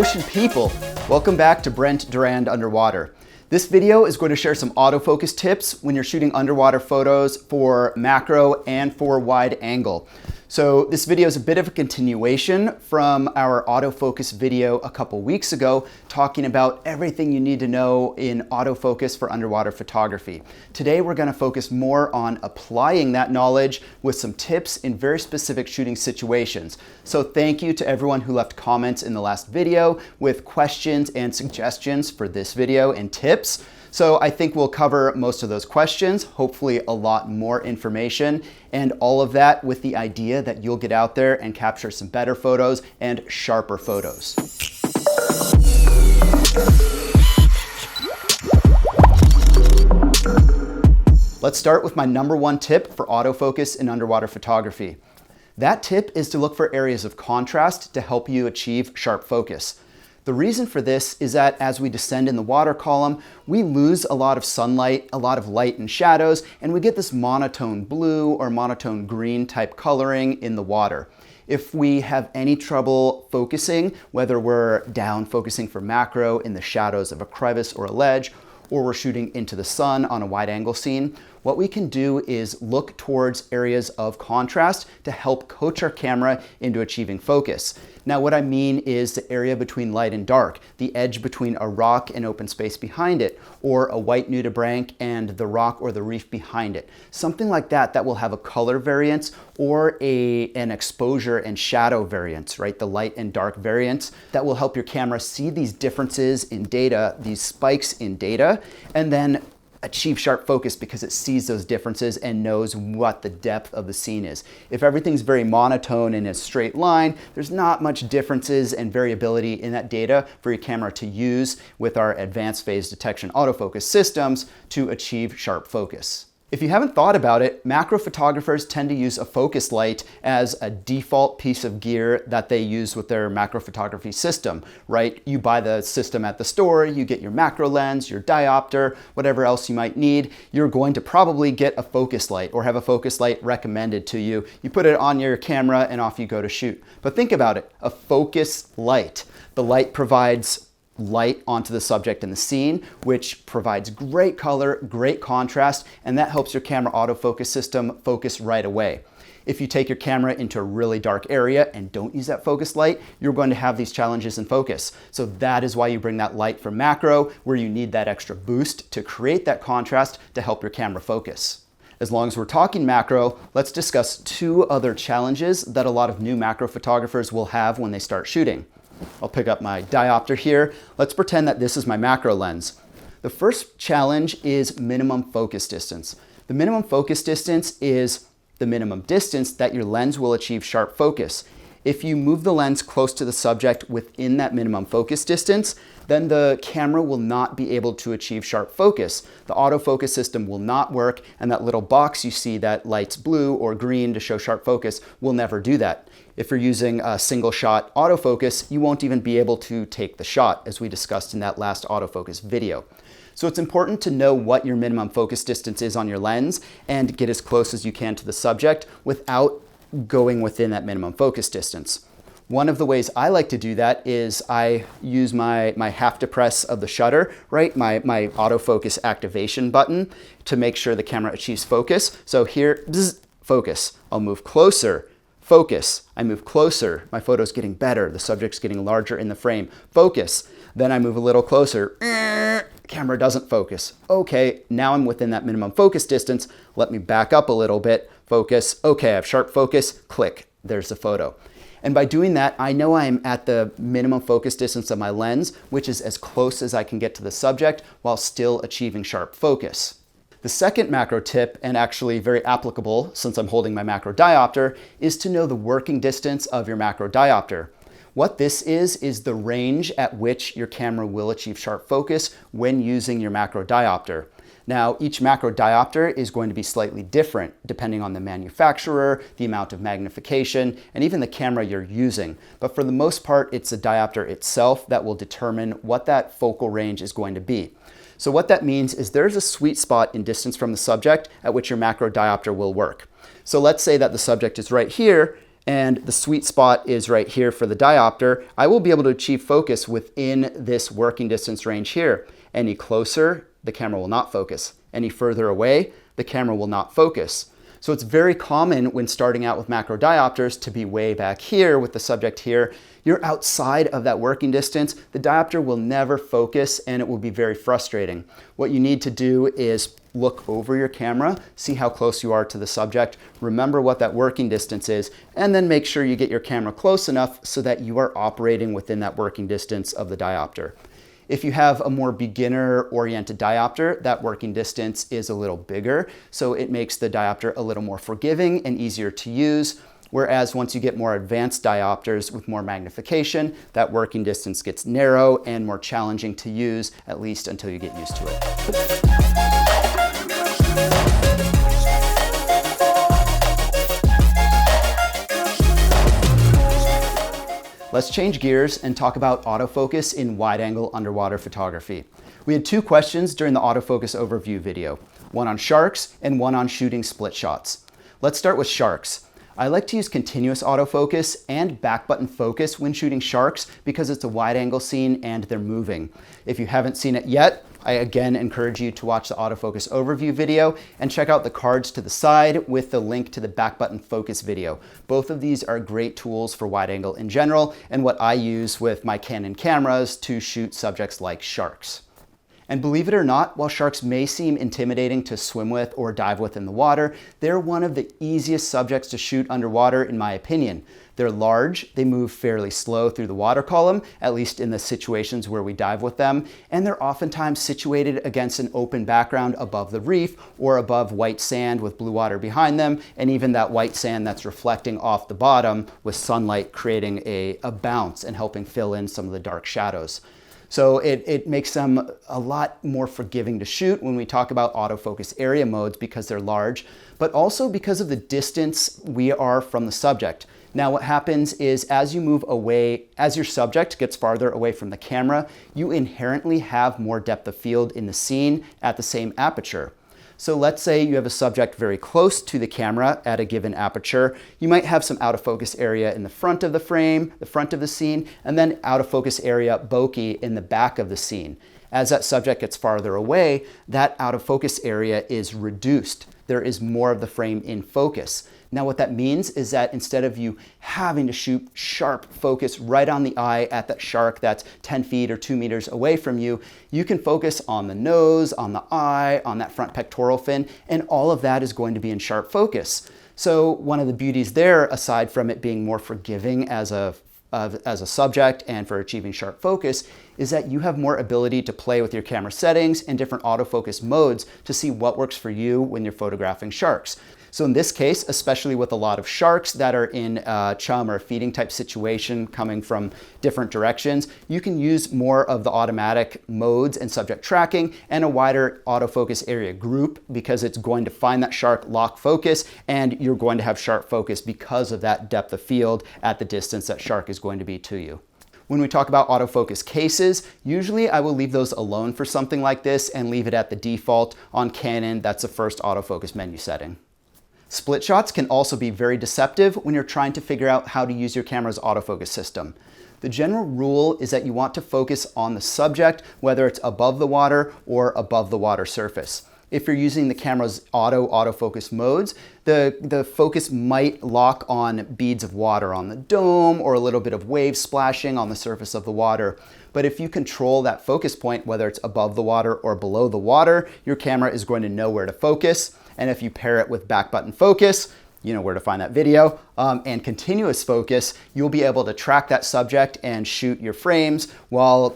ocean people! Welcome back to Brent Durand Underwater. This video is going to share some autofocus tips when you're shooting underwater photos for macro and for wide angle. So this video is a bit of a continuation from our autofocus video a couple weeks ago, talking about everything you need to know in autofocus for underwater photography. Today we're going to focus more on applying that knowledge with some tips in very specific shooting situations. So thank you to everyone who left comments in the last video with questions and suggestions for this video and tips. So I think we'll cover most of those questions, hopefully a lot more information, and all of that with the idea that you'll get out there and capture some better photos and sharper photos. Let's start with my number one tip for autofocus in underwater photography. That tip is to look for areas of contrast to help you achieve sharp focus. The reason for this is that as we descend in the water column, we lose a lot of sunlight, a lot of light and shadows, and we get this monotone blue or monotone green type coloring in the water. If we have any trouble focusing, whether we're down focusing for macro in the shadows of a crevice or a ledge, or we're shooting into the sun on a wide angle scene, what we can do is look towards areas of contrast to help coach our camera into achieving focus. Now what I mean is the area between light and dark, the edge between a rock and open space behind it, or a white nudibranch and the rock or the reef behind it. Something like that that will have a color variance or an exposure and shadow variance, right? The light and dark variance that will help your camera see these differences in data, these spikes in data, and then achieve sharp focus because it sees those differences and knows what the depth of the scene is. If everything's very monotone in a straight line, there's not much differences and variability in that data for your camera to use with our advanced phase detection autofocus systems to achieve sharp focus. If you haven't thought about it, macro photographers tend to use a focus light as a default piece of gear that they use with their macro photography system, right? You buy the system at the store, you get your macro lens, your diopter, whatever else you might need. You're going to probably get a focus light or have a focus light recommended to you. You put it on your camera and off you go to shoot. But think about it, a focus light. The light provides light onto the subject in the scene, which provides great color, great contrast, and that helps your camera autofocus system focus right away. If you take your camera into a really dark area and don't use that focus light, you're going to have these challenges in focus. So that is why you bring that light from macro, where you need that extra boost to create that contrast to help your camera focus. As long as we're talking macro, let's discuss two other challenges that a lot of new macro photographers will have when they start shooting. I'll pick up my diopter here. Let's pretend that this is my macro lens. The first challenge is minimum focus distance. The minimum focus distance is the minimum distance that your lens will achieve sharp focus. If you move the lens close to the subject within that minimum focus distance, then the camera will not be able to achieve sharp focus. The autofocus system will not work, and that little box you see that lights blue or green to show sharp focus will never do that. If you're using a single shot autofocus, you won't even be able to take the shot, as we discussed in that last autofocus video. So it's important to know what your minimum focus distance is on your lens and get as close as you can to the subject without going within that minimum focus distance. One of the ways I like to do that is I use my half depress of the shutter, right? My autofocus activation button to make sure the camera achieves focus. So here, bzz, focus. I'll move closer. Focus. I move closer. My photo's getting better. The subject's getting larger in the frame. Focus. Then I move a little closer. Camera doesn't focus. Okay, now I'm within that minimum focus distance. Let me back up a little bit. Focus. Okay, I have sharp focus. Click. There's the photo. And by doing that, I know I'm at the minimum focus distance of my lens, which is as close as I can get to the subject while still achieving sharp focus. The second macro tip, and actually very applicable since I'm holding my macro diopter, is to know the working distance of your macro diopter. What this is the range at which your camera will achieve sharp focus when using your macro diopter. Now, each macro diopter is going to be slightly different depending on the manufacturer, the amount of magnification, and even the camera you're using. But for the most part, it's the diopter itself that will determine what that focal range is going to be. So what that means is there's a sweet spot in distance from the subject at which your macro diopter will work. So let's say that the subject is right here and the sweet spot is right here for the diopter, I will be able to achieve focus within this working distance range here. Any closer, the camera will not focus. Any further away, the camera will not focus. So it's very common when starting out with macro diopters to be way back here with the subject here. You're outside of that working distance, the diopter will never focus and it will be very frustrating. What you need to do is look over your camera, see how close you are to the subject, remember what that working distance is, and then make sure you get your camera close enough so that you are operating within that working distance of the diopter. If you have a more beginner-oriented diopter, that working distance is a little bigger, so it makes the diopter a little more forgiving and easier to use. Whereas once you get more advanced diopters with more magnification, that working distance gets narrow and more challenging to use, at least until you get used to it. Let's change gears and talk about autofocus in wide-angle underwater photography. We had two questions during the autofocus overview video, one on sharks and one on shooting split shots. Let's start with sharks. I like to use continuous autofocus and back button focus when shooting sharks because it's a wide-angle scene and they're moving. If you haven't seen it yet, I again encourage you to watch the autofocus overview video and check out the cards to the side with the link to the back button focus video. Both of these are great tools for wide angle in general and what I use with my Canon cameras to shoot subjects like sharks. And believe it or not, while sharks may seem intimidating to swim with or dive with in the water, they're one of the easiest subjects to shoot underwater in my opinion. They're large, they move fairly slow through the water column, at least in the situations where we dive with them, and they're oftentimes situated against an open background above the reef or above white sand with blue water behind them, and even that white sand that's reflecting off the bottom with sunlight creating a bounce and helping fill in some of the dark shadows. So it makes them a lot more forgiving to shoot when we talk about autofocus area modes because they're large, but also because of the distance we are from the subject. Now what happens is as you move away, as your subject gets farther away from the camera, you inherently have more depth of field in the scene at the same aperture. So let's say you have a subject very close to the camera at a given aperture. You might have some out of focus area in the front of the frame, the front of the scene, and then out of focus area bokeh in the back of the scene. As that subject gets farther away, that out of focus area is reduced. There is more of the frame in focus. Now what that means is that instead of you having to shoot sharp focus right on the eye at that shark that's 10 feet or 2 meters away from you, you can focus on the nose, on the eye, on that front pectoral fin, and all of that is going to be in sharp focus. So one of the beauties there, aside from it being more forgiving as a subject and for achieving sharp focus, is that you have more ability to play with your camera settings and different autofocus modes to see what works for you when you're photographing sharks. So in this case, especially with a lot of sharks that are in a chum or a feeding type situation coming from different directions, you can use more of the automatic modes and subject tracking and a wider autofocus area group because it's going to find that shark, lock focus, and you're going to have sharp focus because of that depth of field at the distance that shark is going to be to you. When we talk about autofocus cases, usually I will leave those alone for something like this and leave it at the default. On Canon, that's the first autofocus menu setting. Split shots can also be very deceptive when you're trying to figure out how to use your camera's autofocus system. The general rule is that you want to focus on the subject, whether it's above the water or above the water surface. If you're using the camera's autofocus modes, the focus might lock on beads of water on the dome or a little bit of wave splashing on the surface of the water. But if you control that focus point, whether it's above the water or below the water, your camera is going to know where to focus. And if you pair it with back button focus, you know where to find that video, and continuous focus, you'll be able to track that subject and shoot your frames while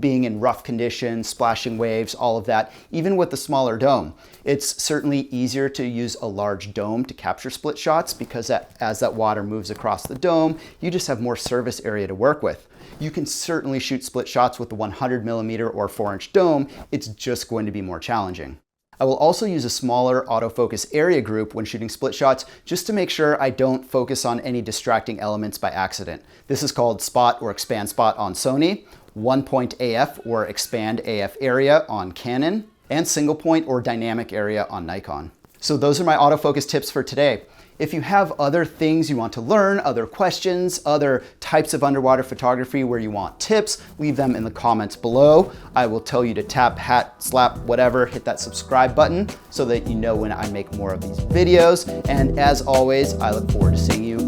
being in rough conditions, splashing waves, all of that, even with the smaller dome. It's certainly easier to use a large dome to capture split shots because as that water moves across the dome, you just have more surface area to work with. You can certainly shoot split shots with the 100mm or 4-inch dome, it's just going to be more challenging. I will also use a smaller autofocus area group when shooting split shots just to make sure I don't focus on any distracting elements by accident. This is called spot or expand spot on Sony, 1-point AF or expand AF area on Canon, and single point or dynamic area on Nikon. So those are my autofocus tips for today. If you have other things you want to learn, other questions, other types of underwater photography where you want tips, leave them in the comments below. I will tell you to tap, hat, slap, whatever, hit that subscribe button so that you know when I make more of these videos. And as always, I look forward to seeing you